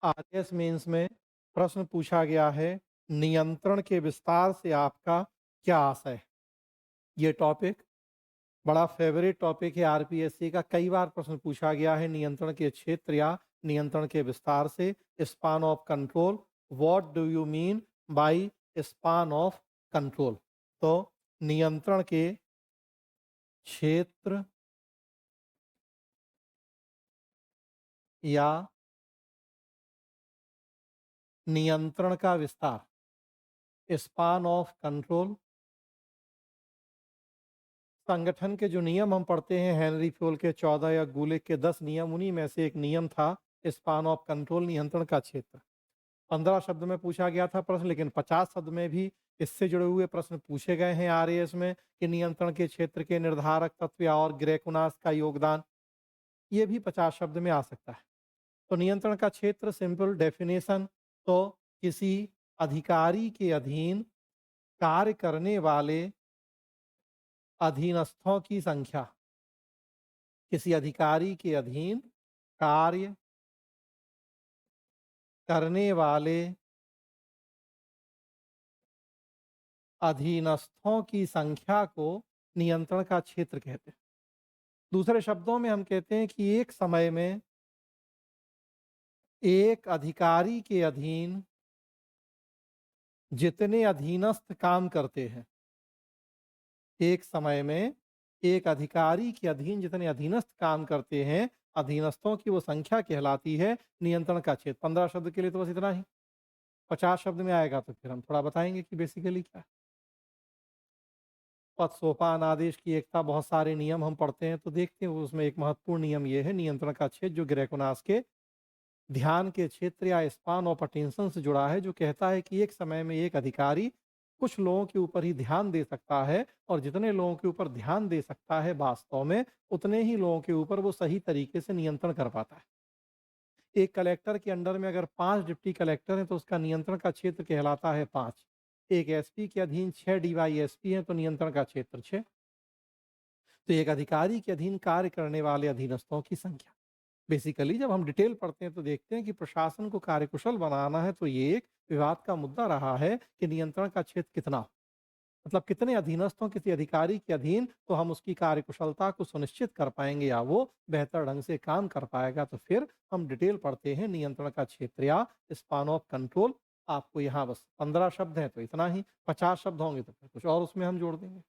IAS mains में प्रश्न पूछा गया है, नियंत्रण के विस्तार से आपका क्या आशय है? ये टॉपिक बड़ा फेवरेट टॉपिक है आरपीएससी का, कई बार प्रश्न पूछा गया है नियंत्रण के क्षेत्र या नियंत्रण के विस्तार से। Span of control, what do you mean by span of control? तो नियंत्रण के क्षेत्र या नियंत्रण का विस्तार, स्पान ऑफ कंट्रोल। संगठन के जो नियम हम पढ़ते हैं, हेनरी फ्योल के 14 या गुलिक के 10 नियम, उन्हीं में से एक नियम था स्पान ऑफ कंट्रोल, नियंत्रण का क्षेत्र। 15 शब्द में पूछा गया था प्रश्न, लेकिन 50 शब्द में भी इससे जुड़े हुए प्रश्न पूछे गए हैं आरएएस में कि नियंत्रण के क्षेत्र के निर्धारक तत्व और ग्रेकुनास का योगदान, ये भी 50 शब्द में आ सकता है। तो नियंत्रण का क्षेत्र, सिंपल डेफिनेशन, तो किसी अधिकारी के अधीन कार्य करने वाले अधीनस्थों की संख्या, किसी अधिकारी के अधीन कार्य करने वाले अधीनस्थों की संख्या को नियंत्रण का क्षेत्र कहते हैं। दूसरे शब्दों में हम कहते हैं कि एक समय में एक अधिकारी के अधीन जितने अधीनस्थ काम करते हैं, एक समय में एक अधिकारी के अधीन जितने अधीनस्थ काम करते हैं, अधीनस्थों की वो संख्या कहलाती है नियंत्रण का क्षेत्र। 15 शब्द के लिए तो बस इतना ही। 50 शब्द में आएगा तो फिर हम थोड़ा बताएंगे कि बेसिकली क्या है। पद, सोपान, आदेश की एकता, बहुत सारे नियम हम पढ़ते हैं तो देखते हैं उसमें एक महत्वपूर्ण नियम ये है नियंत्रण का क्षेत्र, जो ग्रेकोनास के ध्यान के क्षेत्र या स्पान ऑफ अटेंशन से जुड़ा है, जो कहता है कि एक समय में एक अधिकारी कुछ लोगों के ऊपर ही ध्यान दे सकता है, और जितने लोगों के ऊपर ध्यान दे सकता है वास्तव में उतने ही लोगों के ऊपर वो सही तरीके से नियंत्रण कर पाता है। एक कलेक्टर के अंडर में अगर 5 डिप्टी कलेक्टर हैं तो उसका नियंत्रण का क्षेत्र कहलाता है 5। एक एसपी के अधीन 6 डीवाईएसपी हैं तो नियंत्रण का क्षेत्र 6। तो एक अधिकारी के अधीन कार्य करने वाले अधीनस्थों की संख्या। बेसिकली जब हम डिटेल पढ़ते हैं तो देखते हैं कि प्रशासन को कार्यकुशल बनाना है तो ये एक विवाद का मुद्दा रहा है कि नियंत्रण का क्षेत्र कितना हो, मतलब कितने अधीनस्थों किसी अधिकारी के अधीन तो हम उसकी कार्यकुशलता को सुनिश्चित कर पाएंगे या वो बेहतर ढंग से काम कर पाएगा। तो फिर हम डिटेल पढ़ते हैं नियंत्रण का क्षेत्र या स्पान ऑफ कंट्रोल। आपको यहाँ बस 15 शब्द हैं तो इतना ही, 50 शब्द होंगे तो फिर कुछ और उसमें हम जोड़ देंगे।